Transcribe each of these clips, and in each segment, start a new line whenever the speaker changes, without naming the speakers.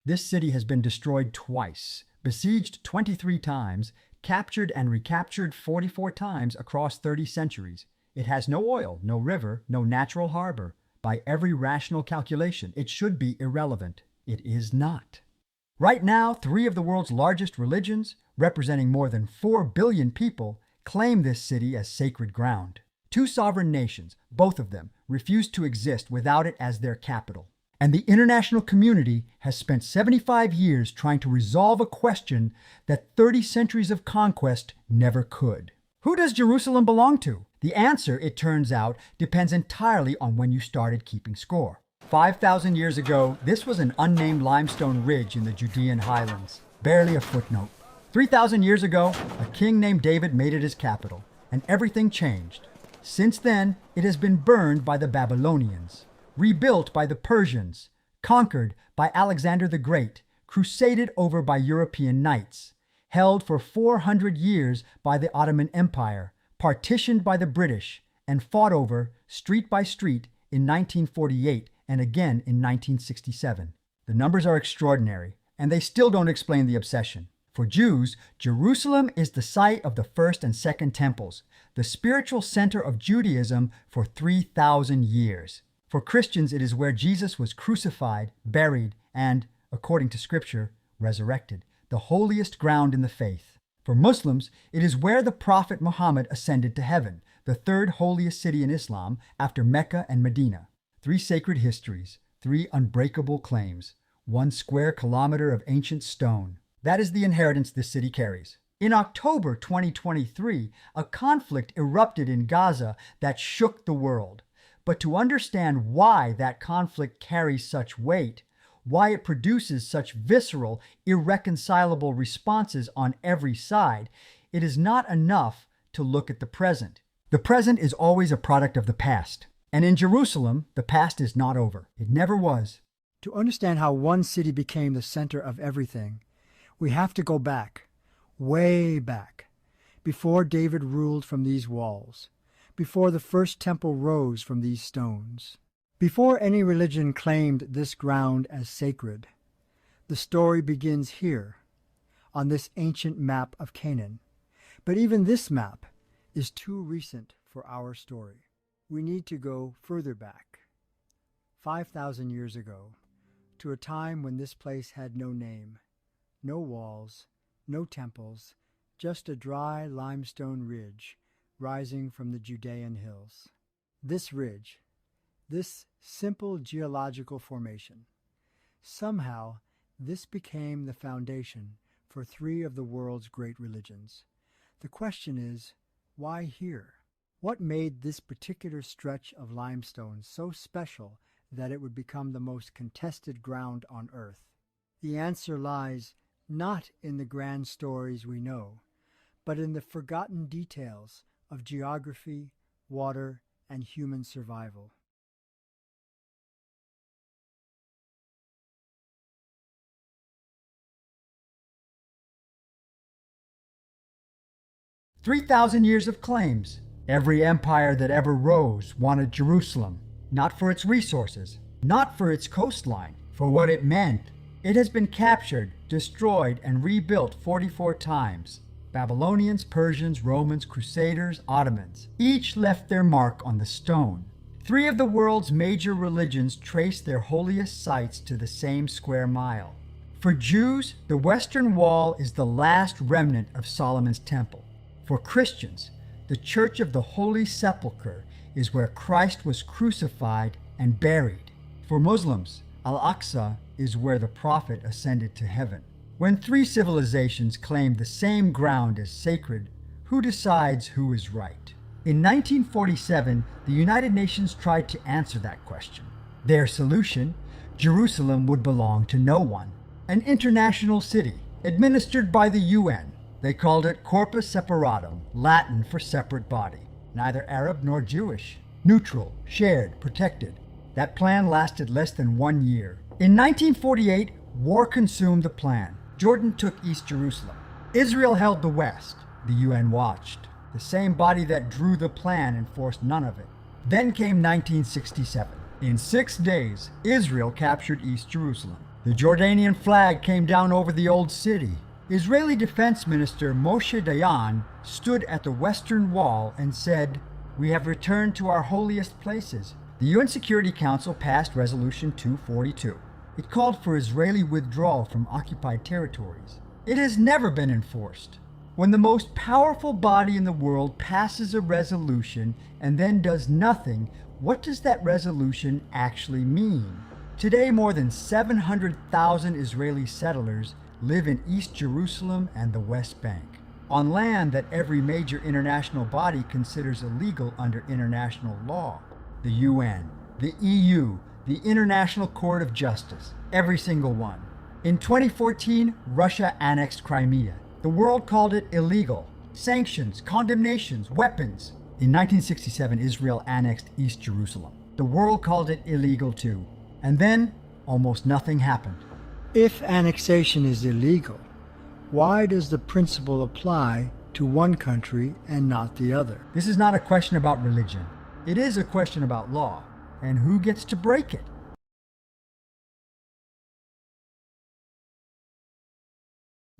This city has been destroyed twice, besieged 23 times, captured and recaptured 44 times across 30 centuries. It has no oil, no river, no natural harbor. By every rational calculation, it should be irrelevant. It is not. Right now, 3 of the world's largest religions, representing more than 4 billion people, claim this city as sacred ground. 2 sovereign nations, both of them, refuse to exist without it as their capital. And the international community has spent 75 years trying to resolve a question that 30 centuries of conquest never could. Who does Jerusalem belong to? The answer, it turns out, depends entirely on when you started keeping score. 5,000 years ago, this was an unnamed limestone ridge in the Judean highlands, barely a footnote. 3,000 years ago, a king named David made it his capital, and everything changed. Since then, it has been burned by the Babylonians, rebuilt by the Persians, conquered by Alexander the Great, crusaded over by European knights, held for 400 years by the Ottoman Empire, partitioned by the British, and fought over, street by street, in 1948 and again in 1967. The numbers are extraordinary, and they still don't explain the obsession. For Jews, Jerusalem is the site of the first and second temples, the spiritual center of Judaism for 3,000 years. For Christians, it is where Jesus was crucified, buried, and, according to Scripture, resurrected, the holiest ground in the faith. For Muslims, it is where the Prophet Muhammad ascended to heaven, the 3rd holiest city in Islam after Mecca and Medina. 3 sacred histories, 3 unbreakable claims, 1 square kilometer of ancient stone. That is the inheritance this city carries. In October 2023, a conflict erupted in Gaza that shook the world. But to understand why that conflict carries such weight, why it produces such visceral, irreconcilable responses on every side, it is not enough to look at the present. The present is always a product of the past. And in Jerusalem, the past is not over. It never was.
To understand how one city became the center of everything, we have to go back, way back, before David ruled from these walls, before the first temple rose from these stones, before any religion claimed this ground as sacred. The story begins here, on this ancient map of Canaan. But even this map is too recent for our story. We need to go further back, 5,000 years ago, to a time when this place had no name, no walls, no temples, just a dry limestone ridge rising from the Judean hills. This ridge, this simple geological formation, somehow this became the foundation for 3 of the world's great religions. The question is, why here? What made this particular stretch of limestone so special that it would become the most contested ground on earth? The answer lies not in the grand stories we know, but in the forgotten details of geography, water, and human survival.
"3,000 years of claims. Every empire that ever rose wanted Jerusalem, not for its resources, not for its coastline, for what it meant. It has been captured, destroyed, and rebuilt 44 times. Babylonians, Persians, Romans, Crusaders, Ottomans, each left their mark on the stone. 3 of the world's major religions trace their holiest sites to the same square mile. For Jews, the Western Wall is the last remnant of Solomon's temple. For Christians, the Church of the Holy Sepulchre is where Christ was crucified and buried. For Muslims, Al-Aqsa is where the Prophet ascended to heaven. When 3 civilizations claim the same ground as sacred, who decides who is right? In 1947, the United Nations tried to answer that question. Their solution: Jerusalem would belong to no one. An international city, administered by the UN. They called it Corpus Separatum, Latin for separate body. Neither Arab nor Jewish. Neutral, shared, protected. That plan lasted less than 1 year. In 1948, war consumed the plan. Jordan took East Jerusalem. Israel held the West. The UN watched. The same body that drew the plan enforced none of it. Then came 1967. In 6 days, Israel captured East Jerusalem. The Jordanian flag came down over the old city. Israeli Defense Minister Moshe Dayan stood at the Western Wall and said, "We have returned to our holiest places." The UN Security Council passed Resolution 242. It called for Israeli withdrawal from occupied territories. It has never been enforced. When the most powerful body in the world passes a resolution and then does nothing, what does that resolution actually mean? Today, more than 700,000 Israeli settlers live in East Jerusalem and the West Bank, on land that every major international body considers illegal under international law. The UN, the EU, the International Court of Justice, every single one. In 2014, Russia annexed Crimea. The world called it illegal. Sanctions, condemnations, weapons. In 1967, Israel annexed East Jerusalem. The world called it illegal too. And then, almost nothing happened.
If annexation is illegal, why does the principle apply to one country and not the other?
This is not a question about religion. It is a question about law, and who gets to break it.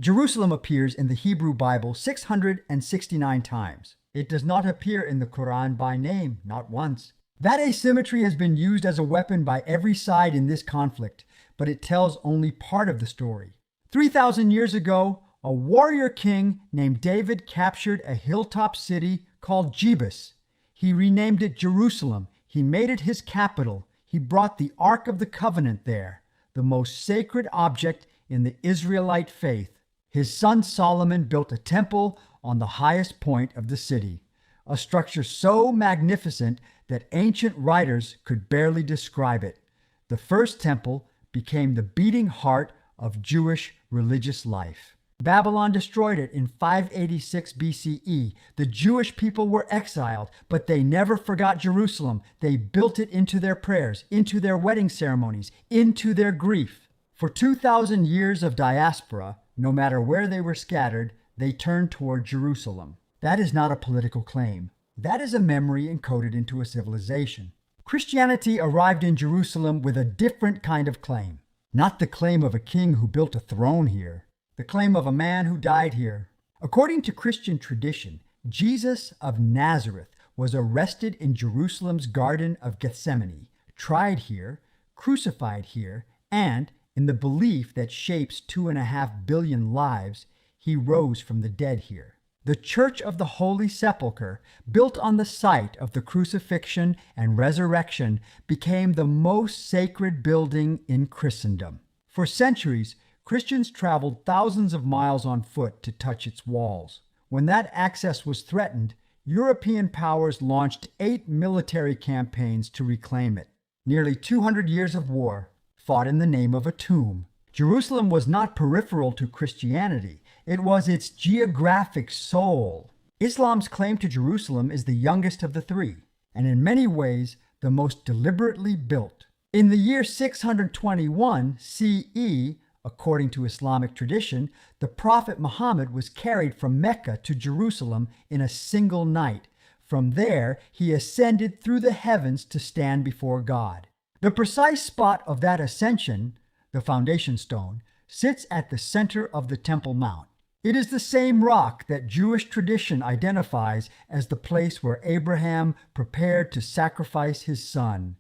Jerusalem appears in the Hebrew Bible 669 times. It does not appear in the Quran by name, not once. That asymmetry has been used as a weapon by every side in this conflict, but it tells only part of the story. 3,000 years ago, a warrior king named David captured a hilltop city called Jebus. He renamed it Jerusalem. He made it his capital. He brought the Ark of the Covenant there, the most sacred object in the Israelite faith. His son Solomon built a temple on the highest point of the city, a structure so magnificent that ancient writers could barely describe it. The first temple became the beating heart of Jewish religious life. Babylon destroyed it in 586 BCE. The Jewish people were exiled, but they never forgot Jerusalem. They built it into their prayers, into their wedding ceremonies, into their grief. For 2,000 years of diaspora, no matter where they were scattered, they turned toward Jerusalem. That is not a political claim. That is a memory encoded into a civilization. Christianity arrived in Jerusalem with a different kind of claim. Not the claim of a king who built a throne here. The claim of a man who died here. According to Christian tradition, Jesus of Nazareth was arrested in Jerusalem's Garden of Gethsemane, tried here, crucified here, and, in the belief that shapes 2.5 billion lives, he rose from the dead here. The Church of the Holy Sepulchre, built on the site of the crucifixion and resurrection, became the most sacred building in Christendom. For centuries, Christians traveled thousands of miles on foot to touch its walls. When that access was threatened, European powers launched 8 military campaigns to reclaim it. Nearly 200 years of war, fought in the name of a tomb. Jerusalem was not peripheral to Christianity. It was its geographic soul. Islam's claim to Jerusalem is the youngest of the three, and in many ways the most deliberately built. In the year 621 CE, according to Islamic tradition, the Prophet Muhammad was carried from Mecca to Jerusalem in a single night. From there, he ascended through the heavens to stand before God. The precise spot of that ascension, the foundation stone, sits at the center of the Temple Mount. It is the same rock that Jewish tradition identifies as the place where Abraham prepared to sacrifice his son.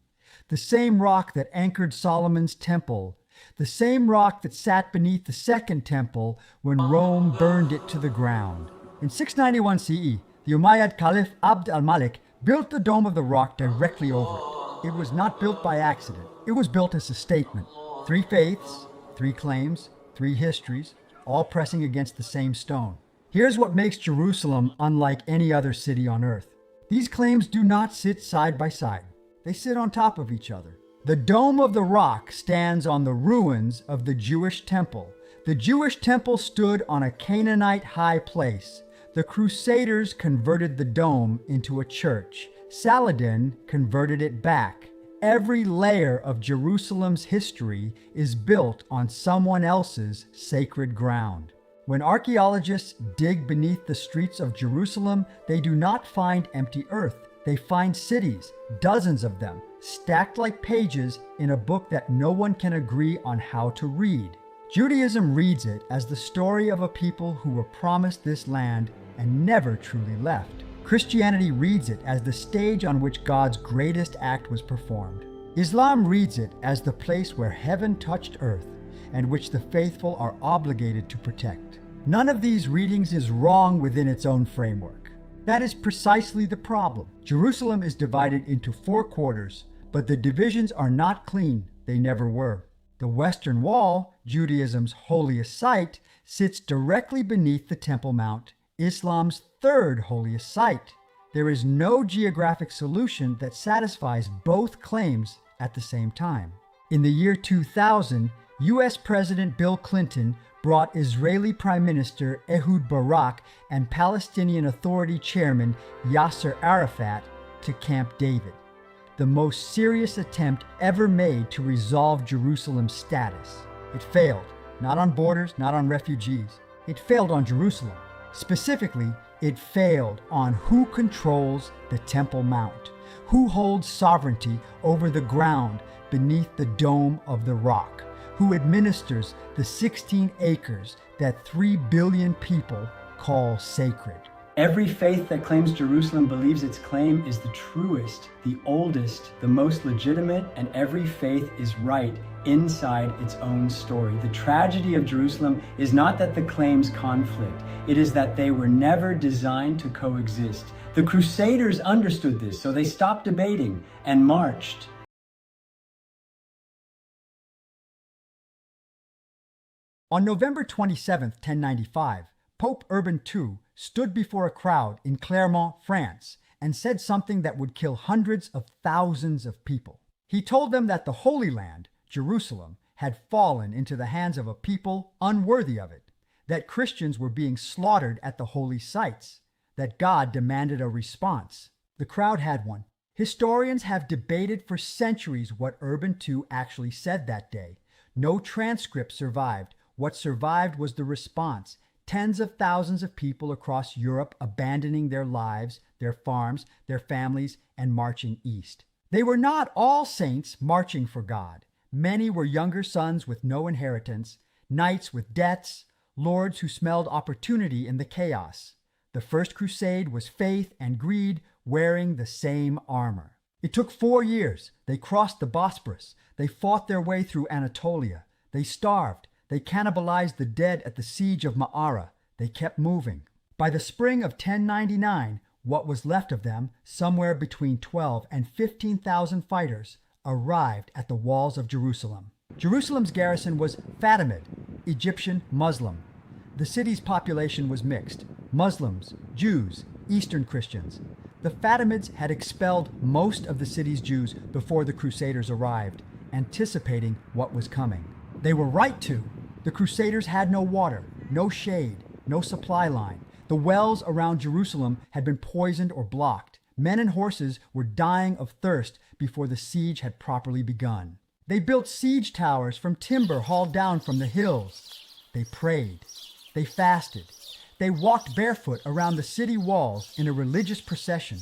The same rock that anchored Solomon's temple. The same rock that sat beneath the second temple when Rome burned it to the ground. In 691 CE, the Umayyad Caliph Abd al-Malik built the Dome of the Rock directly over it. It was not built by accident. It was built as a statement. 3 faiths, 3 claims, 3 histories, all pressing against the same stone. Here's what makes Jerusalem unlike any other city on earth. These claims do not sit side by side. They sit on top of each other. The Dome of the Rock stands on the ruins of the Jewish temple. The Jewish temple stood on a Canaanite high place. The Crusaders converted the dome into a church. Saladin converted it back. Every layer of Jerusalem's history is built on someone else's sacred ground. When archaeologists dig beneath the streets of Jerusalem, they do not find empty earth. They find cities, dozens of them, stacked like pages in a book that no one can agree on how to read. Judaism reads it as the story of a people who were promised this land and never truly left. Christianity reads it as the stage on which God's greatest act was performed. Islam reads it as the place where heaven touched earth and which the faithful are obligated to protect. None of these readings is wrong within its own framework. That is precisely the problem. Jerusalem is divided into 4 quarters, but the divisions are not clean. They never were. The Western Wall, Judaism's holiest site, sits directly beneath the Temple Mount, Islam's 3rd holiest site. There is no geographic solution that satisfies both claims at the same time. In the year 2000, U.S. President Bill Clinton brought Israeli Prime Minister Ehud Barak and Palestinian Authority Chairman Yasser Arafat to Camp David, the most serious attempt ever made to resolve Jerusalem's status. It failed, not on borders, not on refugees. It failed on Jerusalem. Specifically, it failed on who controls the Temple Mount, who holds sovereignty over the ground beneath the Dome of the Rock, who administers the 16 acres that 3 billion people call sacred. Every faith that claims Jerusalem believes its claim is the truest, the oldest, the most legitimate, and every faith is right inside its own story. The tragedy of Jerusalem is not that the claims conflict, it is that they were never designed to coexist. The Crusaders understood this, so they stopped debating and marched. On November 27, 1095, Pope Urban II stood before a crowd in Clermont, France, and said something that would kill hundreds of thousands of people. He told them that the Holy Land, Jerusalem, had fallen into the hands of a people unworthy of it, that Christians were being slaughtered at the holy sites, that God demanded a response. The crowd had one. Historians have debated for centuries what Urban II actually said that day. No transcript survived. What survived was the response. Tens of thousands of people across Europe abandoning their lives, their farms, their families, and marching east. They were not all saints marching for God. Many were younger sons with no inheritance, knights with debts, lords who smelled opportunity in the chaos. The first crusade was faith and greed wearing the same armor. It took 4 years. They crossed the Bosporus. They fought their way through Anatolia. They starved. They cannibalized the dead at the siege of Ma'ara. They kept moving. By the spring of 1099, what was left of them, somewhere between 12 and 15,000 fighters, arrived at the walls of Jerusalem. Jerusalem's garrison was Fatimid, Egyptian Muslim. The city's population was mixed: Muslims, Jews, Eastern Christians. The Fatimids had expelled most of the city's Jews before the Crusaders arrived, anticipating what was coming. They were right to. The Crusaders had no water, no shade, no supply line. The wells around Jerusalem had been poisoned or blocked. Men and horses were dying of thirst before the siege had properly begun. They built siege towers from timber hauled down from the hills. They prayed. They fasted. They walked barefoot around the city walls in a religious procession,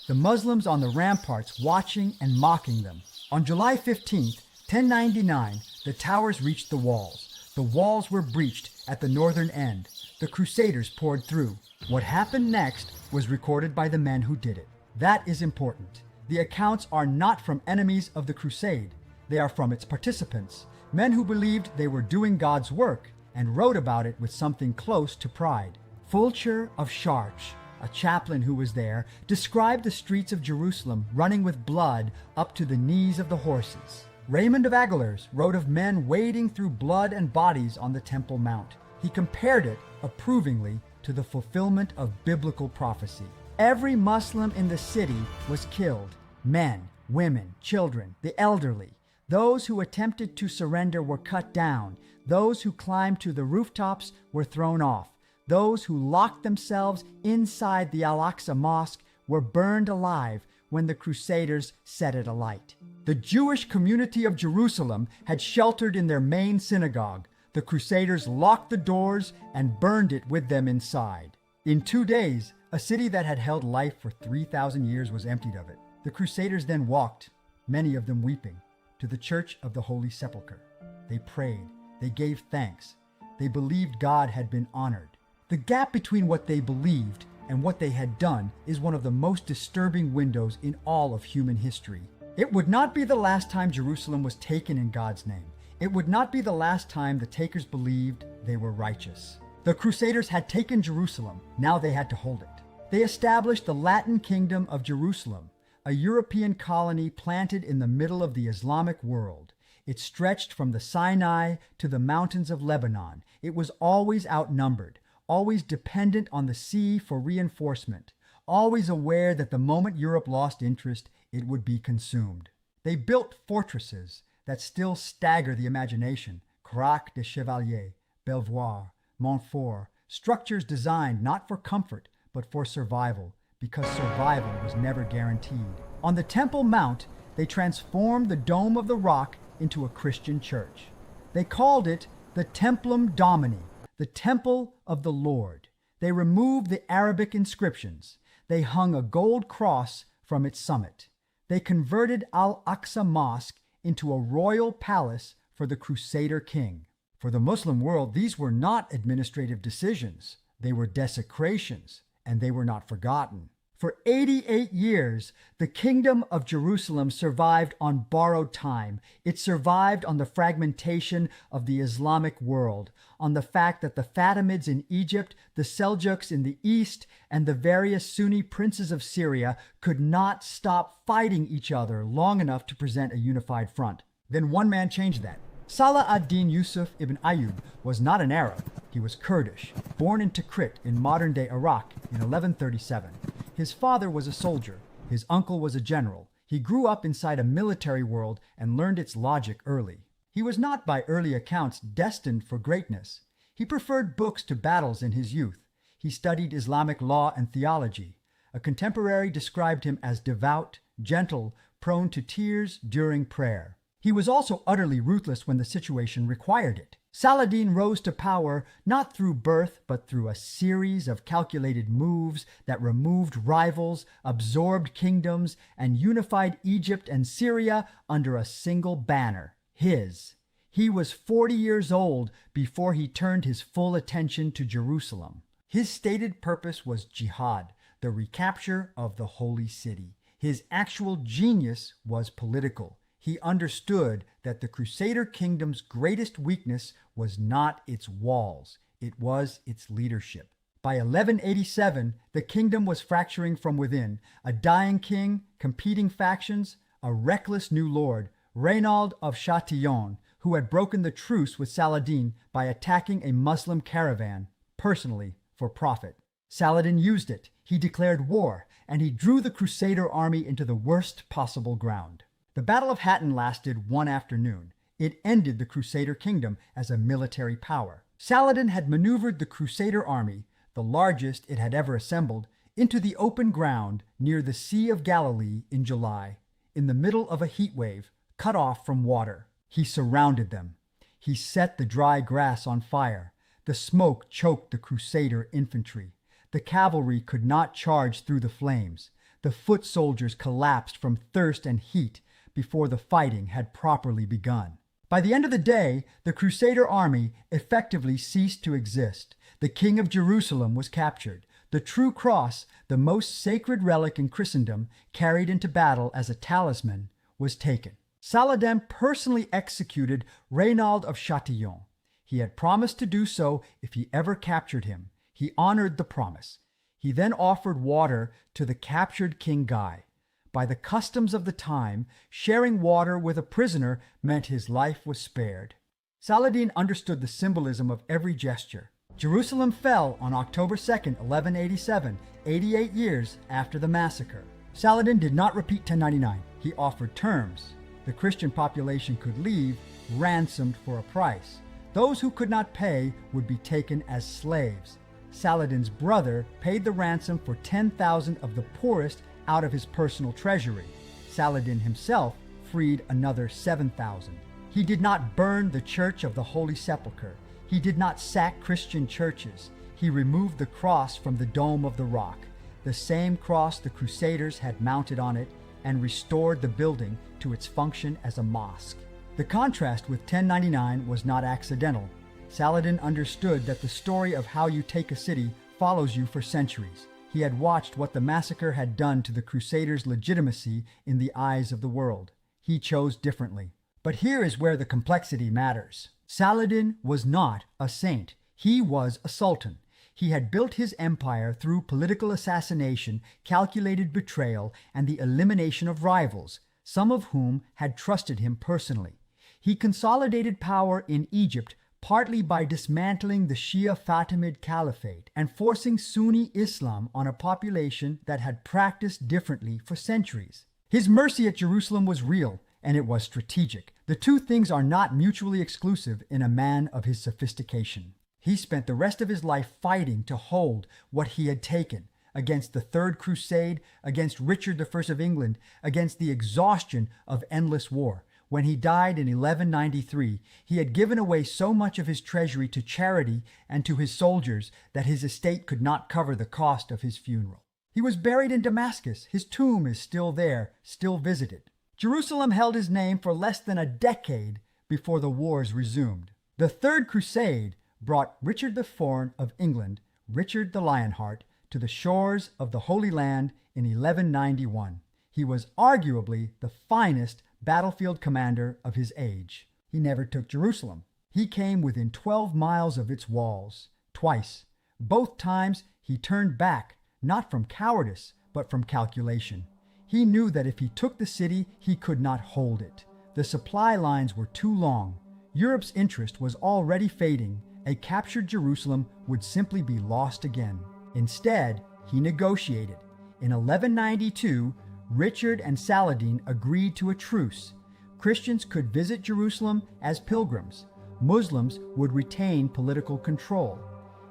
the Muslims on the ramparts watching and mocking them. On July 15th, 1099, the towers reached the walls. The walls were breached at the northern end. The Crusaders poured through. What happened next was recorded by the men who did it. That is important. The accounts are not from enemies of the crusade. They are from its participants, men who believed they were doing God's work and wrote about it with something close to pride. Fulcher of Chartres, a chaplain who was there, described the streets of Jerusalem running with blood up to the knees of the horses. Raymond of Aguilers wrote of men wading through blood and bodies on the Temple Mount. He compared it, approvingly, to the fulfillment of biblical prophecy. Every Muslim in the city was killed: men, women, children, the elderly. Those who attempted to surrender were cut down. Those who climbed to the rooftops were thrown off. Those who locked themselves inside the Al-Aqsa Mosque were burned alive when the Crusaders set it alight. The Jewish community of Jerusalem had sheltered in their main synagogue. The Crusaders locked the doors and burned it with them inside. In 2 days, a city that had held life for 3,000 years was emptied of it. The Crusaders then walked many of them weeping, to the Church of the Holy Sepulchre. They prayed, they gave thanks, they believed God had been honored. The gap between what they believed and what they had done is one of the most disturbing windows in all of human history. It would not be the last time Jerusalem was taken in God's name. It would not be the last time the takers believed they were righteous. The Crusaders had taken Jerusalem, now they had to hold it. They established the Latin Kingdom of Jerusalem, a European colony planted in the middle of the Islamic world. It stretched from the Sinai to the mountains of Lebanon. It was always outnumbered, always dependent on the sea for reinforcement, always aware that the moment Europe lost interest, it would be consumed. They built fortresses that still stagger the imagination: Crac de Chevalier, Belvoir, Montfort, structures designed not for comfort, but for survival, because survival was never guaranteed. On the Temple Mount, they transformed the Dome of the Rock into a Christian church. They called it the Templum Domini, the Temple of the Lord. They removed the Arabic inscriptions. They hung a gold cross from its summit. They converted Al-Aqsa Mosque into a royal palace for the Crusader king. For the Muslim world, these were not administrative decisions. They were desecrations, and they were not forgotten. For 88 years, the Kingdom of Jerusalem survived on borrowed time. It survived on the fragmentation of the Islamic world, on the fact that the Fatimids in Egypt, the Seljuks in the east, and the various Sunni princes of Syria could not stop fighting each other long enough to present a unified front. Then one man changed that. Salah ad-Din Yusuf ibn Ayyub was not an Arab. He was Kurdish, born in Tikrit in modern-day Iraq in 1137. His father was a soldier. His uncle was a general. He grew up inside a military world and learned its logic early. He was not, by early accounts, destined for greatness. He preferred books to battles in his youth. He studied Islamic law and theology. A contemporary described him as devout, gentle, prone to tears during prayer. He was also utterly ruthless when the situation required it. Saladin rose to power not through birth, but through a series of calculated moves that removed rivals, absorbed kingdoms, and unified Egypt and Syria under a single banner: his. He was 40 years old before he turned his full attention to Jerusalem. His stated purpose was jihad, the recapture of the holy city. His actual genius was political. He understood that the Crusader kingdom's greatest weakness was not its walls, it was its leadership. By 1187, the kingdom was fracturing from within. A dying king, competing factions, a reckless new lord, Reynald of Chatillon, who had broken the truce with Saladin by attacking a Muslim caravan, personally, for profit. Saladin used it. He declared war, and he drew the Crusader army into the worst possible ground. The Battle of Hattin lasted one afternoon. It ended the Crusader kingdom as a military power. Saladin had maneuvered the Crusader army, the largest it had ever assembled, into the open ground near the Sea of Galilee in July, in the middle of a heat wave, cut off from water. He surrounded them. He set the dry grass on fire. The smoke choked the Crusader infantry. The cavalry could not charge through the flames. The foot soldiers collapsed from thirst and heat before the fighting had properly begun. By the end of the day, the Crusader army effectively ceased to exist. The King of Jerusalem was captured. The true cross, the most sacred relic in Christendom, carried into battle as a talisman, was taken. Saladin personally executed Reynald of Chatillon. He had promised to do so if he ever captured him. He honored the promise. He then offered water to the captured King Guy. By the customs of the time, sharing water with a prisoner meant his life was spared. Saladin understood the symbolism of every gesture. Jerusalem fell on October 2nd, 1187, 88 years after the massacre. Saladin did not repeat 1099. He offered terms. The Christian population could leave, ransomed for a price. Those who could not pay would be taken as slaves. Saladin's brother paid the ransom for 10,000 of the poorest out of his personal treasury. Saladin himself freed another 7,000. He did not burn the Church of the Holy Sepulchre. He did not sack Christian churches. He removed the cross from the Dome of the Rock, the same cross the Crusaders had mounted on it. and restored the building to its function as a mosque. The contrast with 1099 was not accidental. Saladin understood that the story of how you take a city follows you for centuries. He had watched what the massacre had done to the Crusaders' legitimacy in the eyes of the world. He chose differently. But here is where the complexity matters. Saladin was not a saint. He was a sultan. He had built his empire through political assassination, calculated betrayal, and the elimination of rivals, some of whom had trusted him personally. He consolidated power in Egypt partly by dismantling the Shia Fatimid Caliphate and forcing Sunni Islam on a population that had practiced differently for centuries. His mercy at Jerusalem was real, and it was strategic. The two things are not mutually exclusive in a man of his sophistication. He spent the rest of his life fighting to hold what he had taken against the Third Crusade, against Richard I of England, against the exhaustion of endless war. When he died in 1193, he had given away so much of his treasury to charity and to his soldiers that his estate could not cover the cost of his funeral. He was buried in Damascus. His tomb is still there, still visited. Jerusalem held his name for less than a decade before the wars resumed. The Third Crusade brought Richard IV of England, Richard the Lionheart, to the shores of the Holy Land in 1191. He was arguably the finest battlefield commander of his age. He never took Jerusalem. He came within 12 miles of its walls, twice. Both times he turned back, not from cowardice, but from calculation. He knew that if he took the city, he could not hold it. The supply lines were too long. Europe's interest was already fading. A captured Jerusalem would simply be lost again. Instead, he negotiated. In 1192, Richard and Saladin agreed to a truce. Christians could visit Jerusalem as pilgrims. Muslims would retain political control.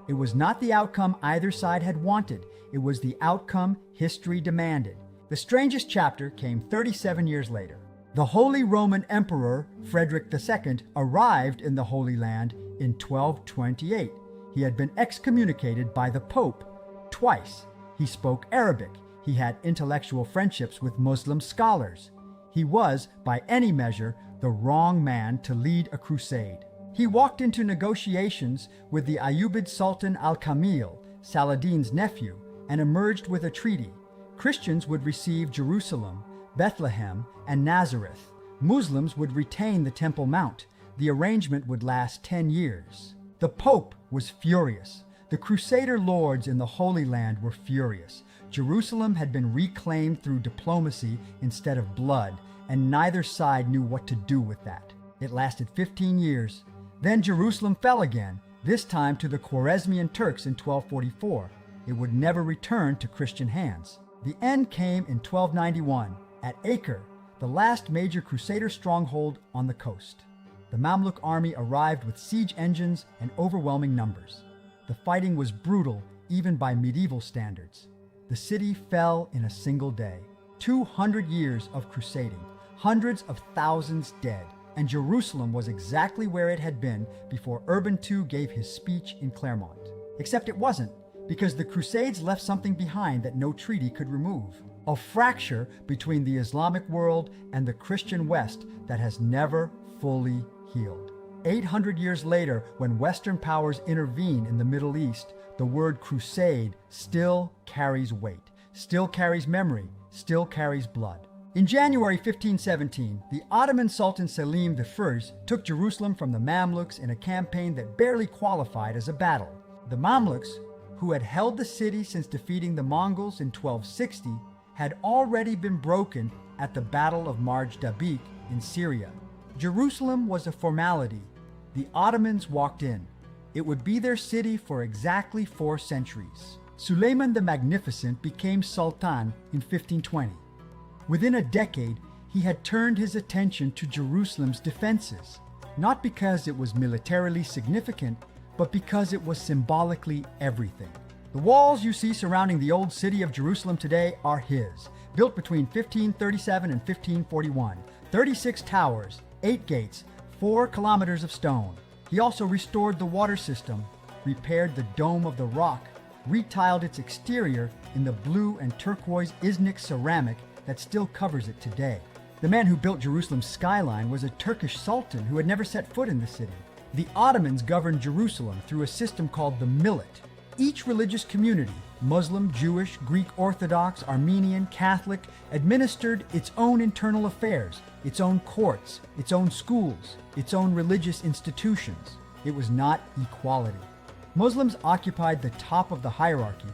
It was not the outcome either side had wanted. It was the outcome history demanded. The strangest chapter came 37 years later. The Holy Roman Emperor Frederick II arrived in the Holy Land in 1228. He had been excommunicated by the Pope twice. He spoke Arabic. He had intellectual friendships with Muslim scholars. He was, by any measure, the wrong man to lead a crusade. He walked into negotiations with the Ayyubid Sultan al-Kamil, Saladin's nephew, and emerged with a treaty. Christians would receive Jerusalem, Bethlehem, and Nazareth. Muslims would retain the Temple Mount. The arrangement would last 10 years. The Pope was furious. The Crusader lords in the Holy Land were furious. Jerusalem had been reclaimed through diplomacy instead of blood, and neither side knew what to do with that. It lasted 15 years. Then Jerusalem fell again, this time to the Khwarezmian Turks in 1244. It would never return to Christian hands. The end came in 1291, at Acre, the last major Crusader stronghold on the coast. The Mamluk army arrived with siege engines and overwhelming numbers. The fighting was brutal, even by medieval standards. The city fell in a single day. 200 years of crusading, hundreds of thousands dead, and Jerusalem was exactly where it had been before Urban II gave his speech in Clermont. Except it wasn't, because the Crusades left something behind that no treaty could remove. A fracture between the Islamic world and the Christian West that has never fully healed. 800 years later, when Western powers intervene in the Middle East, the word crusade still carries weight, still carries memory, still carries blood. In January 1517, the Ottoman Sultan Selim I took Jerusalem from the Mamluks in a campaign that barely qualified as a battle. The Mamluks, who had held the city since defeating the Mongols in 1260, had already been broken at the Battle of Marj Dabik in Syria. Jerusalem was a formality. The Ottomans walked in. It would be their city for exactly 4 centuries. Suleiman the Magnificent became Sultan in 1520. Within a decade, he had turned his attention to Jerusalem's defenses, not because it was militarily significant, but because it was symbolically everything. The walls you see surrounding the old city of Jerusalem today are his, built between 1537 and 1541. 36 towers, 8 gates, 4 kilometers of stone. He also restored the water system, repaired the Dome of the Rock, retiled its exterior in the blue and turquoise Iznik ceramic that still covers it today. The man who built Jerusalem's skyline was a Turkish sultan who had never set foot in the city. The Ottomans governed Jerusalem through a system called the millet. Each religious community, Muslim, Jewish, Greek Orthodox, Armenian, Catholic, administered its own internal affairs, its own courts, its own schools, its own religious institutions. It was not equality. Muslims occupied the top of the hierarchy,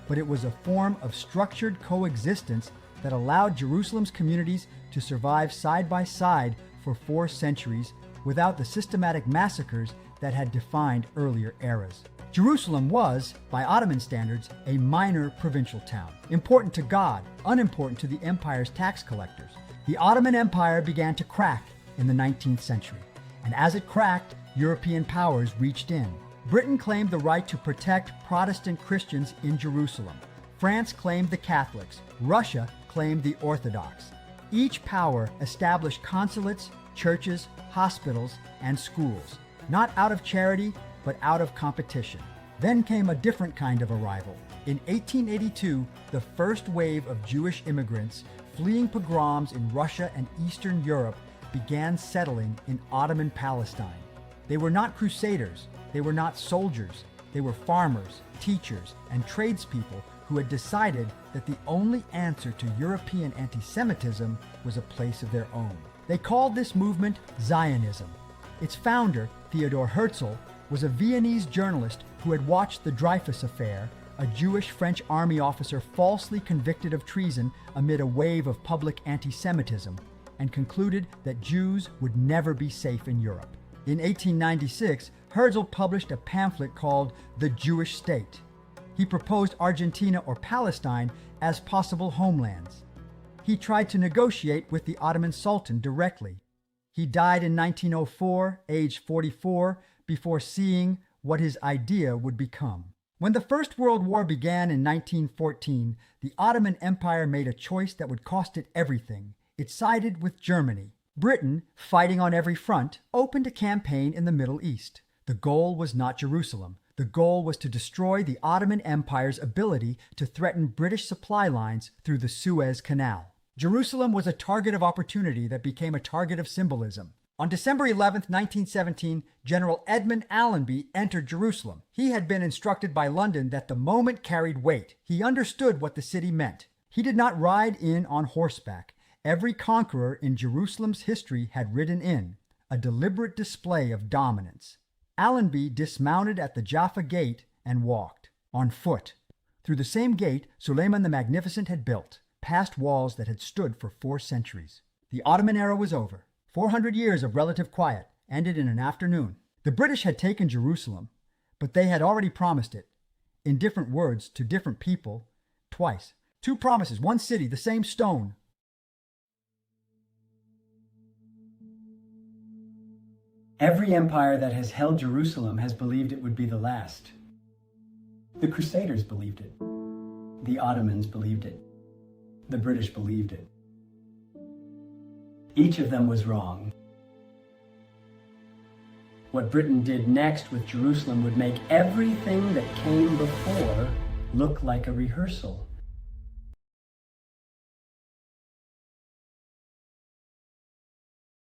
but it was a form of structured coexistence that allowed Jerusalem's communities to survive side by side for 4 centuries without the systematic massacres that had defined earlier eras. Jerusalem was, by Ottoman standards, a minor provincial town, important to God, unimportant to the empire's tax collectors. The Ottoman Empire began to crack in the 19th century, and as it cracked, European powers reached in. Britain claimed the right to protect Protestant Christians in Jerusalem. France claimed the Catholics. Russia claimed the Orthodox. Each power established consulates, churches, hospitals, and schools, not out of charity, but out of competition. Then came a different kind of arrival. In 1882, the first wave of Jewish immigrants fleeing pogroms in Russia and Eastern Europe began settling in Ottoman Palestine. They were not crusaders, they were not soldiers, they were farmers, teachers, and tradespeople who had decided that the only answer to European anti-Semitism was a place of their own. They called this movement Zionism. Its founder, Theodor Herzl, was a Viennese journalist who had watched the Dreyfus Affair, a Jewish French army officer falsely convicted of treason amid a wave of public anti-Semitism, and concluded that Jews would never be safe in Europe. In 1896, Herzl published a pamphlet called The Jewish State. He proposed Argentina or Palestine as possible homelands. He tried to negotiate with the Ottoman Sultan directly. He died in 1904, aged 44, before seeing what his idea would become. When the First World War began in 1914, the Ottoman Empire made a choice that would cost it everything. It sided with Germany. Britain, fighting on every front, opened a campaign in the Middle East. The goal was not Jerusalem. The goal was to destroy the Ottoman Empire's ability to threaten British supply lines through the Suez Canal. Jerusalem was a target of opportunity that became a target of symbolism. On December 11, 1917, General Edmund Allenby entered Jerusalem. He had been instructed by London that the moment carried weight. He understood what the city meant. He did not ride in on horseback. Every conqueror in Jerusalem's history had ridden in, a deliberate display of dominance. Allenby dismounted at the Jaffa Gate and walked, on foot, through the same gate Suleiman the Magnificent had built, past walls that had stood for 4 centuries. The Ottoman era was over. 400 years of relative quiet ended in an afternoon. The British had taken Jerusalem, but they had already promised it, in different words to different people, twice. 2 promises, 1 city, the same stone. Every empire that has held Jerusalem has believed it would be the last. The Crusaders believed it. The Ottomans believed it. The British believed it. Each of them was wrong. What Britain did next with Jerusalem would make everything that came before look like a rehearsal.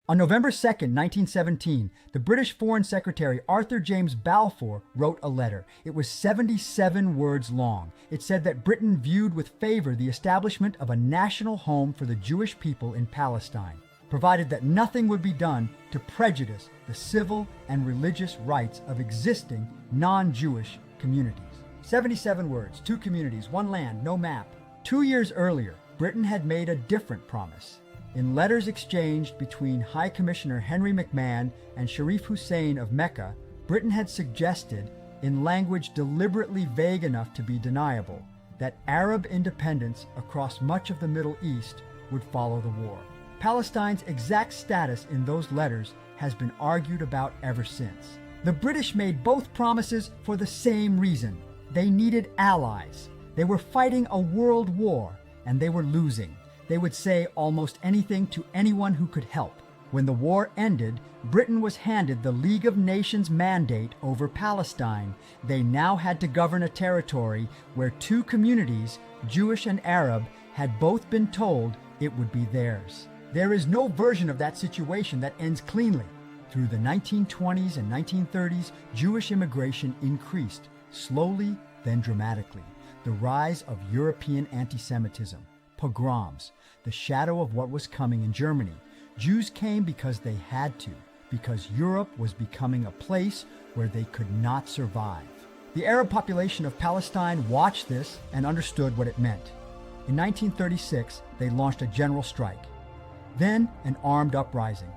On November 2, 1917, the British Foreign Secretary Arthur James Balfour wrote a letter. It was 77 words long. It said that Britain viewed with favor the establishment of a national home for the Jewish people in Palestine, provided that nothing would be done to prejudice the civil and religious rights of existing non-Jewish communities. 77 words, 2 communities, 1 land, no map. 2 years earlier, Britain had made a different promise. In letters exchanged between High Commissioner Henry McMahon and Sharif Hussein of Mecca, Britain had suggested, in language deliberately vague enough to be deniable, that Arab independence across much of the Middle East would follow the war. Palestine's exact status in those letters has been argued about ever since. The British made both promises for the same reason. They needed allies. They were fighting a world war, and they were losing. They would say almost anything to anyone who could help. When the war ended, Britain was handed the League of Nations mandate over Palestine. They now had to govern a territory where 2 communities, Jewish and Arab, had both been told it would be theirs. There is no version of that situation that ends cleanly. Through the 1920s and 1930s, Jewish immigration increased, slowly, then dramatically. The rise of European anti-Semitism, pogroms, the shadow of what was coming in Germany. Jews came because they had to, because Europe was becoming a place where they could not survive. The Arab population of Palestine watched this and understood what it meant. In 1936, they launched a general strike. Then, an armed uprising.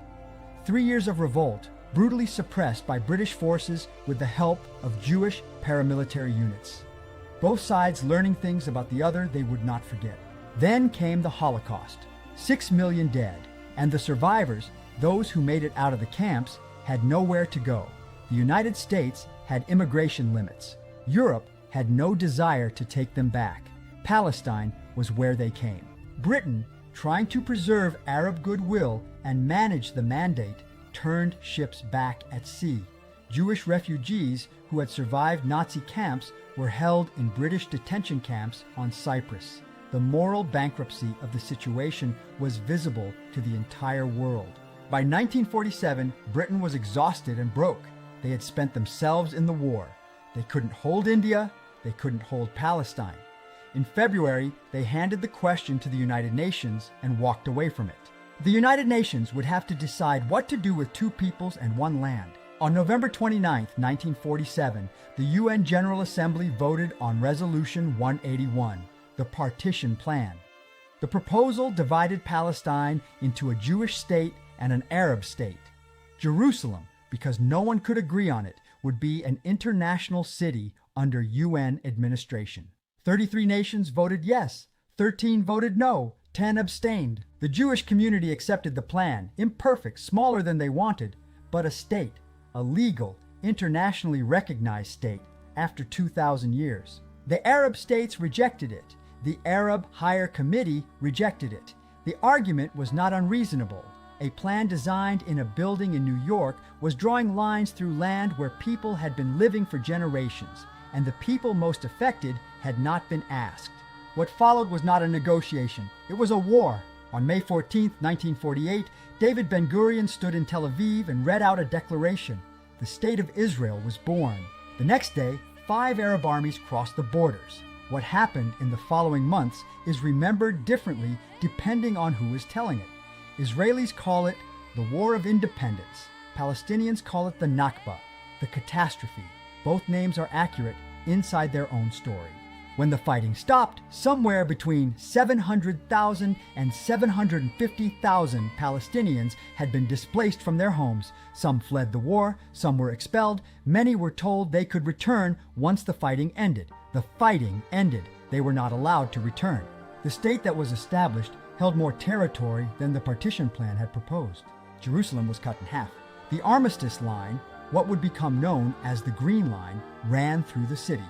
3 years of revolt, brutally suppressed by British forces with the help of Jewish paramilitary units. Both sides learning things about the other they would not forget. Then came the Holocaust. 6 million dead, and the survivors, those who made it out of the camps, had nowhere to go. The United States had immigration limits. Europe had no desire to take them back. Palestine was where they came. Britain, trying to preserve Arab goodwill and manage the mandate, turned ships back at sea. Jewish refugees who had survived Nazi camps were held in British detention camps on Cyprus. The moral bankruptcy of the situation was visible to the entire world. By 1947, Britain was exhausted and broke. They had spent themselves in the war. They couldn't hold India, they couldn't hold Palestine. In February, they handed the question to the United Nations and walked away from it. The United Nations would have to decide what to do with two peoples and one land. On November 29, 1947, the UN General Assembly voted on Resolution 181, the Partition Plan. The proposal divided Palestine into a Jewish state and an Arab state. Jerusalem, because no one could agree on it, would be an international city under UN administration. 33 nations voted yes, 13 voted no, 10 abstained. The Jewish community accepted the plan, imperfect, smaller than they wanted, but a state, a legal, internationally recognized state, after 2,000 years. The Arab states rejected it. The Arab Higher Committee rejected it. The argument was not unreasonable. A plan designed in a building in New York was drawing lines through land where people had been living for generations, and the people most affected had not been asked. What followed was not a negotiation, it was a war. On May 14, 1948, David Ben-Gurion stood in Tel Aviv and read out a declaration. The State of Israel was born. The next day, 5 Arab armies crossed the borders. What happened in the following months is remembered differently depending on who is telling it. Israelis call it the War of Independence. Palestinians call it the Nakba, the catastrophe. Both names are accurate inside their own story. When the fighting stopped, somewhere between 700,000 and 750,000 Palestinians had been displaced from their homes. Some fled the war, some were expelled, many were told they could return once the fighting ended. The fighting ended. They were not allowed to return. The state that was established held more territory than the partition plan had proposed. Jerusalem was cut in half. The armistice line, what would become known as the Green Line, ran through the city.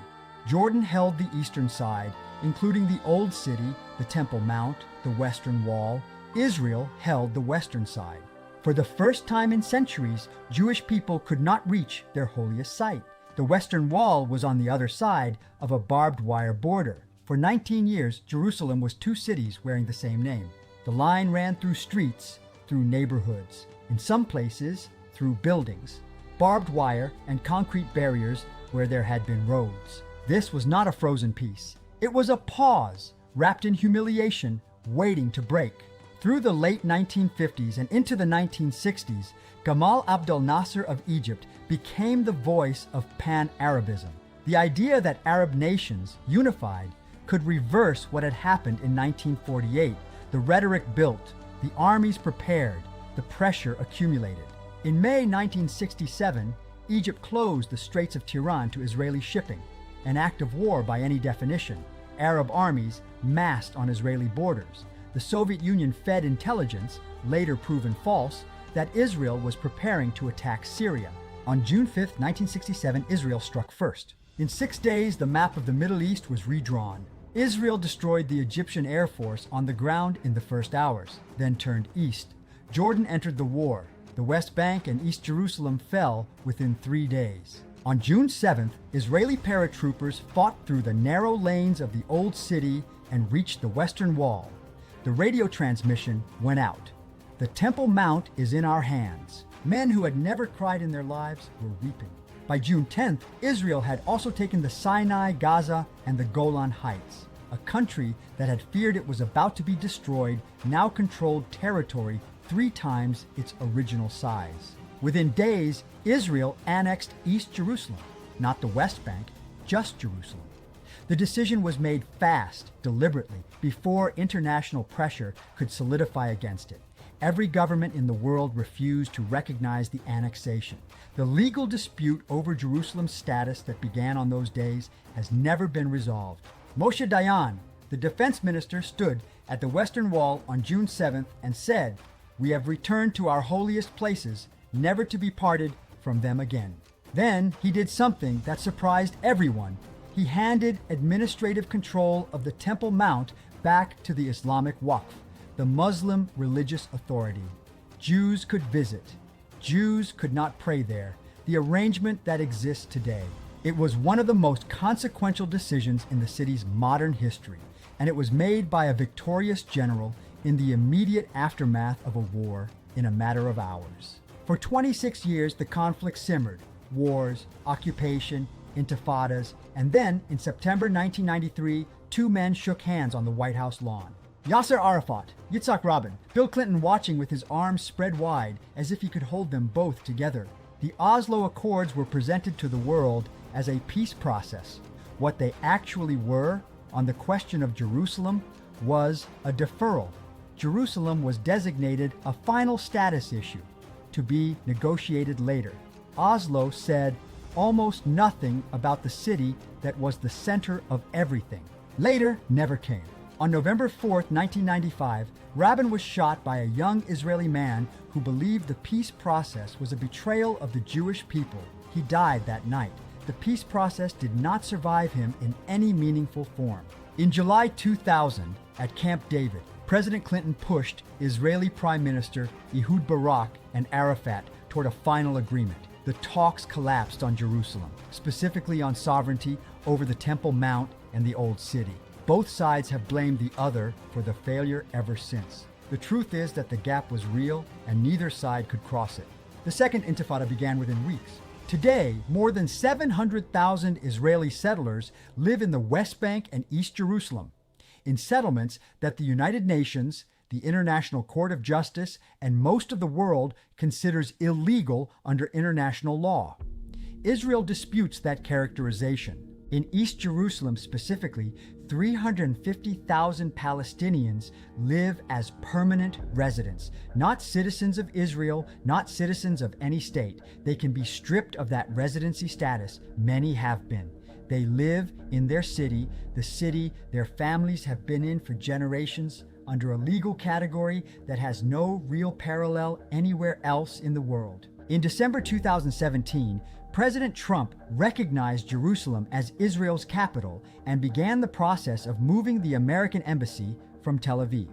Jordan held the eastern side, including the Old City, the Temple Mount, the Western Wall. Israel held the western side. For the first time in centuries, Jewish people could not reach their holiest site. The Western Wall was on the other side of a barbed wire border. For 19 years, Jerusalem was 2 cities wearing the same name. The line ran through streets, through neighborhoods, in some places, through buildings, barbed wire and concrete barriers where there had been roads. This was not a frozen peace. It was a pause, wrapped in humiliation, waiting to break. Through the late 1950s and into the 1960s, Gamal Abdel Nasser of Egypt became the voice of Pan-Arabism. The idea that Arab nations, unified, could reverse what had happened in 1948. The rhetoric built, the armies prepared, the pressure accumulated. In May 1967, Egypt closed the Straits of Tiran to Israeli shipping, an act of war by any definition. Arab armies massed on Israeli borders. The Soviet Union fed intelligence, later proven false, that Israel was preparing to attack Syria. On June 5, 1967, Israel struck first. In 6 days, the map of the Middle East was redrawn. Israel destroyed the Egyptian Air Force on the ground in the first hours, then turned east. Jordan entered the war. The West Bank and East Jerusalem fell within 3 days. On June 7th, Israeli paratroopers fought through the narrow lanes of the Old City and reached the Western Wall. The radio transmission went out. The Temple Mount is in our hands. Men who had never cried in their lives were weeping. By June 10th, Israel had also taken the Sinai, Gaza, and the Golan Heights. A country that had feared it was about to be destroyed now controlled territory 3 times its original size. Within days, Israel annexed East Jerusalem, not the West Bank, just Jerusalem. The decision was made fast, deliberately, before international pressure could solidify against it. Every government in the world refused to recognize the annexation. The legal dispute over Jerusalem's status that began on those days has never been resolved. Moshe Dayan, the defense minister, stood at the Western Wall on June 7th and said, "We have returned to our holiest places, never to be parted from them again." Then he did something that surprised everyone. He handed administrative control of the Temple Mount back to the Islamic Waqf, the Muslim religious authority. Jews could visit. Jews could not pray there, the arrangement that exists today. It was one of the most consequential decisions in the city's modern history, and it was made by a victorious general in the immediate aftermath of a war in a matter of hours. For 26 years, the conflict simmered. Wars, occupation, intifadas, and then, in September 1993, 2 men shook hands on the White House lawn. Yasser Arafat, Yitzhak Rabin, Bill Clinton watching with his arms spread wide as if he could hold them both together. The Oslo Accords were presented to the world as a peace process. What they actually were, on the question of Jerusalem, was a deferral. Jerusalem was designated a final status issue, to be negotiated later. Oslo said almost nothing about the city that was the center of everything. Later never came. On November 4th, 1995, Rabin was shot by a young Israeli man who believed the peace process was a betrayal of the Jewish people. He died that night. The peace process did not survive him in any meaningful form. In July 2000, at Camp David, President Clinton pushed Israeli Prime Minister Ehud Barak and Arafat toward a final agreement. The talks collapsed on Jerusalem, specifically on sovereignty over the Temple Mount and the Old City. Both sides have blamed the other for the failure ever since. The truth is that the gap was real and neither side could cross it. The Second Intifada began within weeks. Today, more than 700,000 Israeli settlers live in the West Bank and East Jerusalem, in settlements that the United Nations, the International Court of Justice, and most of the world considers illegal under international law. Israel disputes that characterization. In East Jerusalem specifically, 350,000 Palestinians live as permanent residents, not citizens of Israel, not citizens of any state. They can be stripped of that residency status. Many have been. They live in their city, the city their families have been in for generations, under a legal category that has no real parallel anywhere else in the world. In December 2017, President Trump recognized Jerusalem as Israel's capital and began the process of moving the American embassy from Tel Aviv.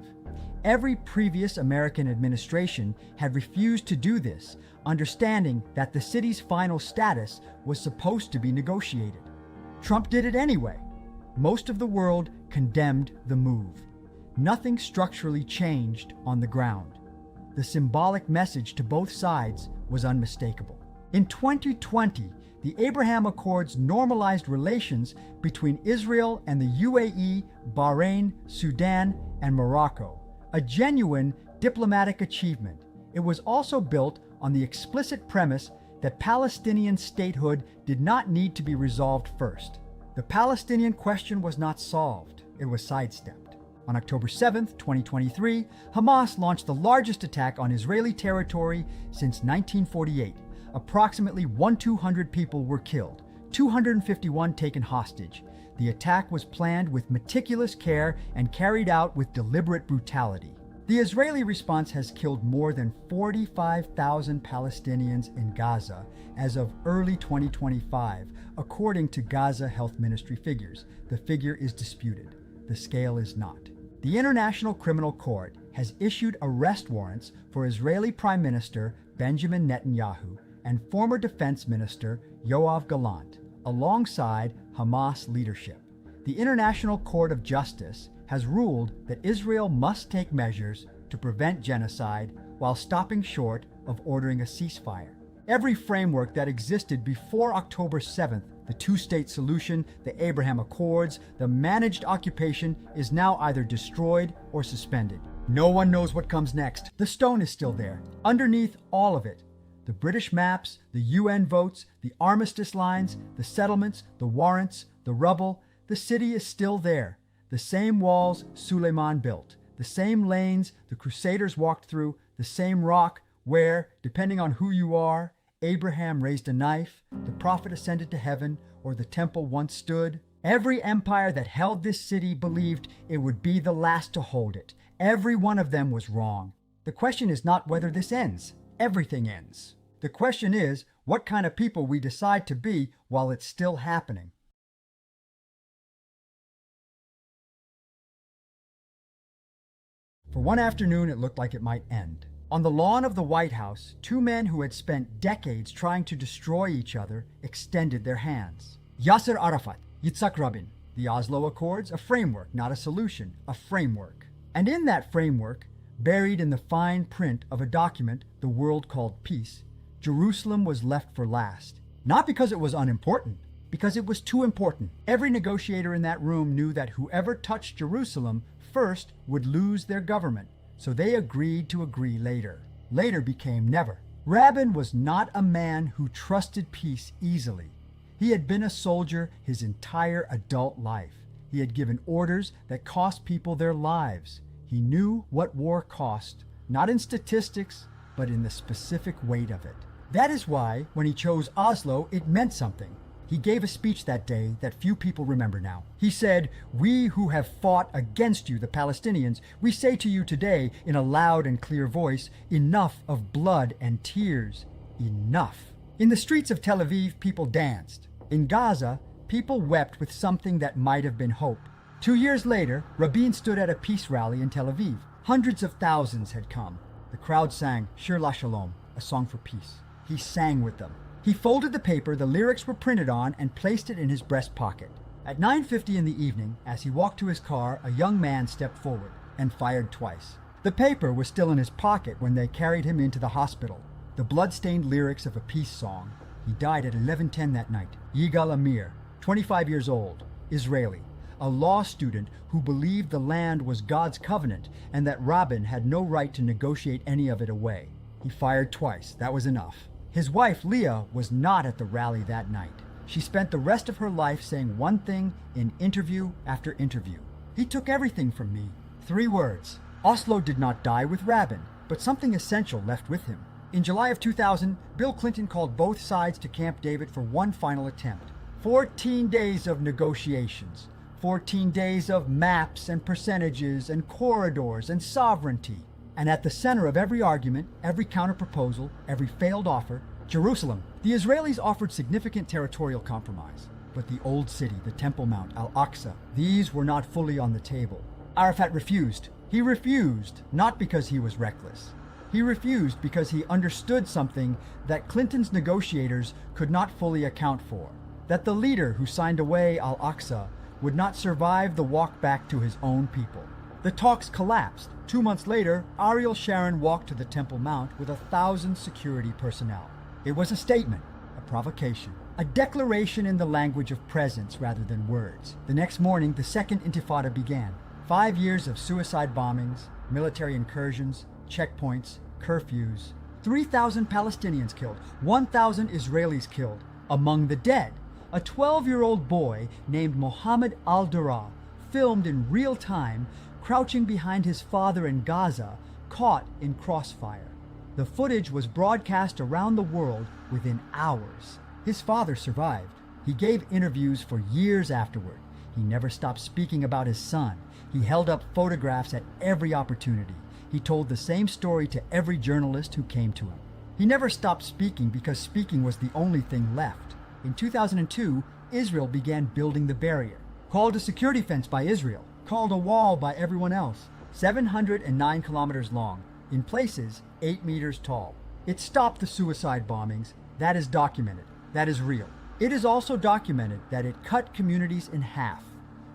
Every previous American administration had refused to do this, understanding that the city's final status was supposed to be negotiated. Trump did it anyway. Most of the world condemned the move. Nothing structurally changed on the ground. The symbolic message to both sides was unmistakable. In 2020, the Abraham Accords normalized relations between Israel and the UAE, Bahrain, Sudan, and Morocco, a genuine diplomatic achievement. It was also built on the explicit premise that Palestinian statehood did not need to be resolved first. The Palestinian question was not solved, it was sidestepped. On October 7, 2023, Hamas launched the largest attack on Israeli territory since 1948. Approximately 1,200 people were killed, 251 taken hostage. The attack was planned with meticulous care and carried out with deliberate brutality. The Israeli response has killed more than 45,000 Palestinians in Gaza as of early 2025, according to Gaza Health Ministry figures. The figure is disputed. The scale is not. The International Criminal Court has issued arrest warrants for Israeli Prime Minister Benjamin Netanyahu and former Defense Minister Yoav Gallant, alongside Hamas leadership. The International Court of Justice has ruled that Israel must take measures to prevent genocide while stopping short of ordering a ceasefire. Every framework that existed before October 7th, the two-state solution, the Abraham Accords, the managed occupation, is now either destroyed or suspended. No one knows what comes next. The stone is still there. Underneath all of it, the British maps, the UN votes, the armistice lines, the settlements, the warrants, the rubble, the city is still there. The same walls Suleiman built, the same lanes the Crusaders walked through, the same rock where, depending on who you are, Abraham raised a knife, the prophet ascended to heaven, or the temple once stood. Every empire that held this city believed it would be the last to hold it. Every one of them was wrong. The question is not whether this ends. Everything ends. The question is what kind of people we decide to be while it's still happening. For one afternoon, it looked like it might end. On the lawn of the White House, two men who had spent decades trying to destroy each other extended their hands. Yasser Arafat, Yitzhak Rabin. The Oslo Accords, a framework, not a solution, a framework. And in that framework, buried in the fine print of a document the world called peace, Jerusalem was left for last. Not because it was unimportant, because it was too important. Every negotiator in that room knew that whoever touched Jerusalem first would lose their government, so they agreed to agree later. Later became never. Rabin was not a man who trusted peace easily. He had been a soldier his entire adult life. He had given orders that cost people their lives. He knew what war cost, not in statistics, but in the specific weight of it. That is why, when he chose Oslo, it meant something. He gave a speech that day that few people remember now. He said, "We who have fought against you, the Palestinians, we say to you today in a loud and clear voice, enough of blood and tears. Enough." In the streets of Tel Aviv, people danced. In Gaza, people wept with something that might have been hope. 2 years later, Rabin stood at a peace rally in Tel Aviv. Hundreds of thousands had come. The crowd sang Shir LaShalom, a song for peace. He sang with them. He folded the paper the lyrics were printed on and placed it in his breast pocket. At 9:50 in the evening, as he walked to his car, a young man stepped forward and fired twice. The paper was still in his pocket when they carried him into the hospital. The blood-stained lyrics of a peace song. He died at 11:10 that night. Yigal Amir, 25 years old, Israeli, a law student who believed the land was God's covenant and that Rabin had no right to negotiate any of it away. He fired twice. That was enough. His wife, Leah, was not at the rally that night. She spent the rest of her life saying one thing in interview after interview. "He took everything from me." 3 words. Oslo did not die with Rabin, but something essential left with him. In July of 2000, Bill Clinton called both sides to Camp David for one final attempt. 14 days of negotiations. 14 days of maps and percentages and corridors and sovereignty. And at the center of every argument, every counterproposal, every failed offer, Jerusalem. The Israelis offered significant territorial compromise. But the Old City, the Temple Mount, Al-Aqsa, these were not fully on the table. Arafat refused. He refused, not because he was reckless. He refused because he understood something that Clinton's negotiators could not fully account for. That the leader who signed away Al-Aqsa would not survive the walk back to his own people. The talks collapsed. 2 months later, Ariel Sharon walked to the Temple Mount with 1,000 security personnel. It was a statement, a provocation, a declaration in the language of presence rather than words. The next morning, the second Intifada began. 5 years of suicide bombings, military incursions, checkpoints, curfews. 3,000 Palestinians killed, 1,000 Israelis killed. Among the dead, a 12-year-old boy named Mohammed al-Dura filmed in real time crouching behind his father in Gaza, caught in crossfire. The footage was broadcast around the world within hours. His father survived. He gave interviews for years afterward. He never stopped speaking about his son. He held up photographs at every opportunity. He told the same story to every journalist who came to him. He never stopped speaking because speaking was the only thing left. In 2002, Israel began building the barrier, called a security fence by Israel, called a wall by everyone else, 709 kilometers long, in places 8 meters tall. It stopped the suicide bombings. That is documented. That is real. It is also documented that it cut communities in half,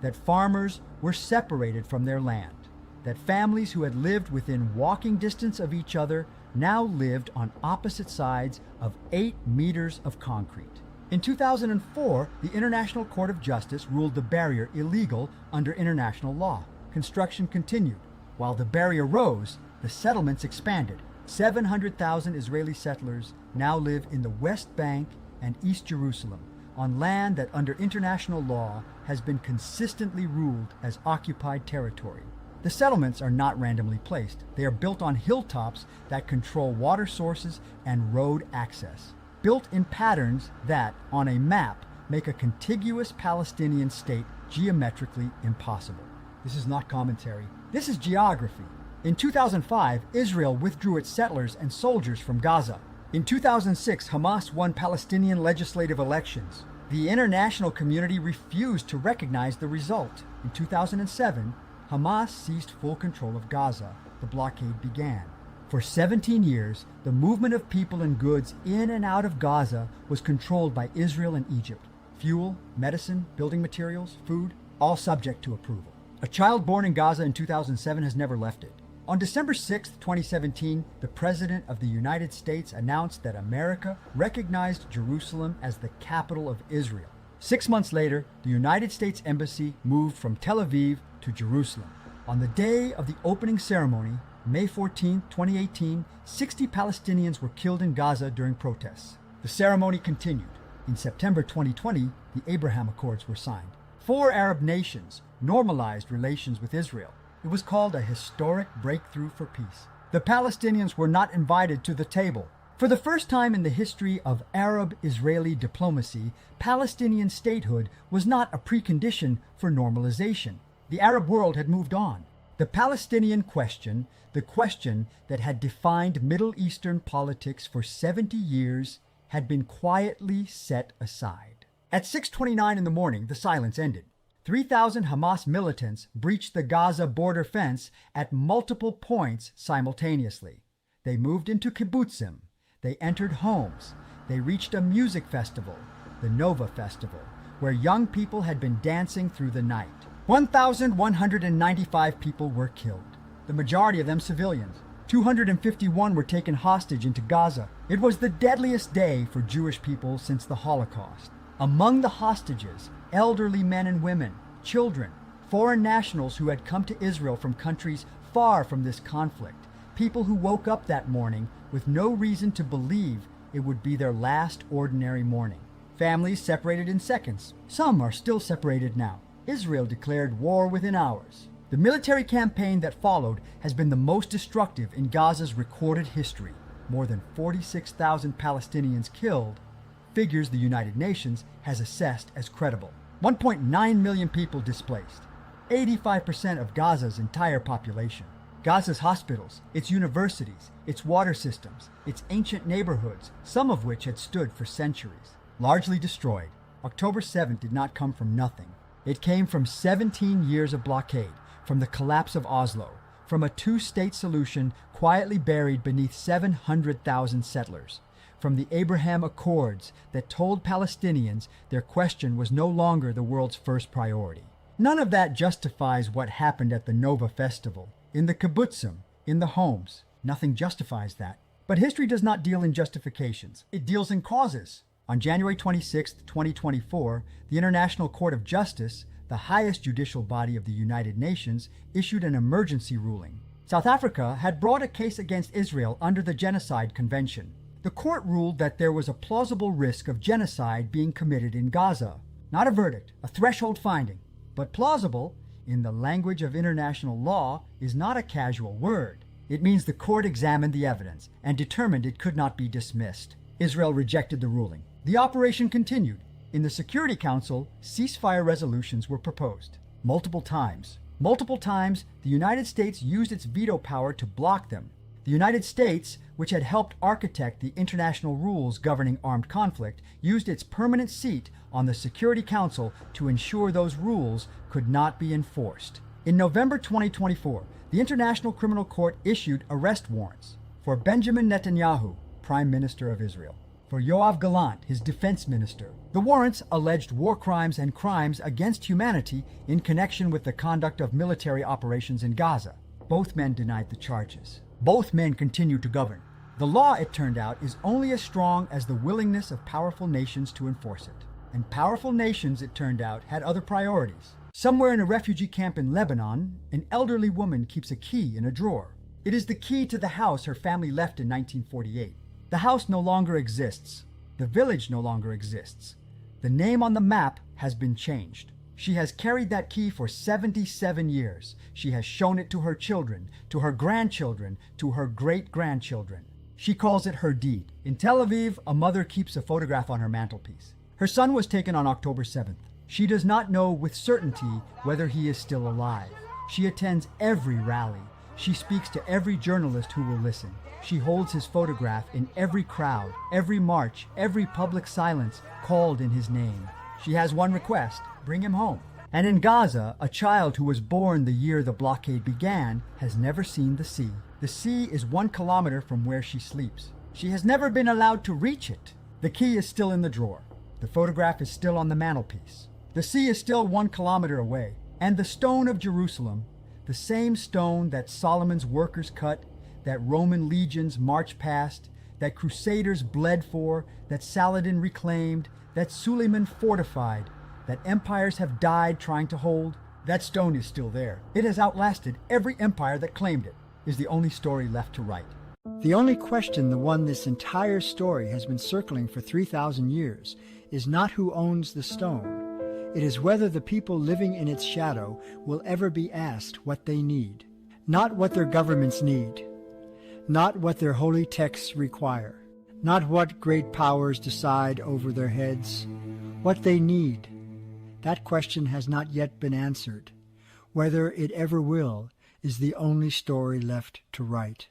that farmers were separated from their land, that families who had lived within walking distance of each other now lived on opposite sides of 8 meters of concrete. In 2004, the International Court of Justice ruled the barrier illegal under international law. Construction continued. While the barrier rose, the settlements expanded. 700,000 Israeli settlers now live in the West Bank and East Jerusalem, on land that under international law has been consistently ruled as occupied territory. The settlements are not randomly placed. They are built on hilltops that control water sources and road access, built in patterns that, on a map, make a contiguous Palestinian state geometrically impossible. This is not commentary. This is geography. In 2005, Israel withdrew its settlers and soldiers from Gaza. In 2006, Hamas won Palestinian legislative elections. The international community refused to recognize the result. In 2007, Hamas seized full control of Gaza. The blockade began. For 17 years, the movement of people and goods in and out of Gaza was controlled by Israel and Egypt. Fuel, medicine, building materials, food, all subject to approval. A child born in Gaza in 2007 has never left it. On December 6, 2017, the President of the United States announced that America recognized Jerusalem as the capital of Israel. 6 months later, the United States Embassy moved from Tel Aviv to Jerusalem. On the day of the opening ceremony, May 14, 2018, 60 Palestinians were killed in Gaza during protests. The ceremony continued. In September 2020, the Abraham Accords were signed. 4 Arab nations normalized relations with Israel. It was called a historic breakthrough for peace. The Palestinians were not invited to the table. For the first time in the history of Arab-Israeli diplomacy, Palestinian statehood was not a precondition for normalization. The Arab world had moved on. The Palestinian question, the question that had defined Middle Eastern politics for 70 years, had been quietly set aside. At 6:29 in the morning, the silence ended. 3,000 Hamas militants breached the Gaza border fence at multiple points simultaneously. They moved into kibbutzim. They entered homes. They reached a music festival, the Nova Festival, where young people had been dancing through the night. 1,195 people were killed, the majority of them civilians. 251 were taken hostage into Gaza. It was the deadliest day for Jewish people since the Holocaust. Among the hostages, elderly men and women, children, foreign nationals who had come to Israel from countries far from this conflict, people who woke up that morning with no reason to believe it would be their last ordinary morning. Families separated in seconds. Some are still separated now. Israel declared war within hours. The military campaign that followed has been the most destructive in Gaza's recorded history. More than 46,000 Palestinians killed, figures the United Nations has assessed as credible. 1.9 million people displaced, 85% of Gaza's entire population. Gaza's hospitals, its universities, its water systems, its ancient neighborhoods, some of which had stood for centuries, largely destroyed. October 7th did not come from nothing. It came from 17 years of blockade, from the collapse of Oslo, from a 2-state solution quietly buried beneath 700,000 settlers, from the Abraham Accords that told Palestinians their question was no longer the world's first priority. None of that justifies what happened at the Nova Festival, in the kibbutzim, in the homes. Nothing justifies that. But history does not deal in justifications. It deals in causes. On January 26, 2024, the International Court of Justice, the highest judicial body of the United Nations, issued an emergency ruling. South Africa had brought a case against Israel under the Genocide Convention. The court ruled that there was a plausible risk of genocide being committed in Gaza. Not a verdict, a threshold finding. But plausible, in the language of international law, is not a casual word. It means the court examined the evidence and determined it could not be dismissed. Israel rejected the ruling. The operation continued. In the Security Council, ceasefire resolutions were proposed. Multiple times. Multiple times, the United States used its veto power to block them. The United States, which had helped architect the international rules governing armed conflict, used its permanent seat on the Security Council to ensure those rules could not be enforced. In November 2024, the International Criminal Court issued arrest warrants for Benjamin Netanyahu, Prime Minister of Israel. for Yoav Gallant, his defense minister. The warrants alleged war crimes and crimes against humanity in connection with the conduct of military operations in Gaza. Both men denied the charges. Both men continue to govern. The law, it turned out, is only as strong as the willingness of powerful nations to enforce it. And powerful nations, it turned out, had other priorities. Somewhere in a refugee camp in Lebanon, an elderly woman keeps a key in a drawer. It is the key to the house her family left in 1948. The house no longer exists. The village no longer exists. The name on the map has been changed. She has carried that key for 77 years. She has shown it to her children, to her grandchildren, to her great-grandchildren. She calls it her deed. In Tel Aviv, a mother keeps a photograph on her mantelpiece. Her son was taken on October 7th. She does not know with certainty whether he is still alive. She attends every rally. She speaks to every journalist who will listen. She holds his photograph in every crowd, every march, every public silence called in his name. She has one request: bring him home. And in Gaza, a child who was born the year the blockade began has never seen the sea. The sea is 1 kilometer from where she sleeps. She has never been allowed to reach it. The key is still in the drawer. The photograph is still on the mantelpiece. The sea is still 1 kilometer away. And the stone of Jerusalem, the same stone that Solomon's workers cut, that Roman legions marched past, that Crusaders bled for, that Saladin reclaimed, that Suleiman fortified, that empires have died trying to hold, that stone is still there. It has outlasted every empire that claimed it, is the only story left to write.
The only question, the one this entire story has been circling for 3,000 years, is not who owns the stone. It is whether the people living in its shadow will ever be asked what they need. Not what their governments need. Not what their holy texts require. Not what great powers decide over their heads. What they need. That question has not yet been answered. Whether it ever will is the only story left to write.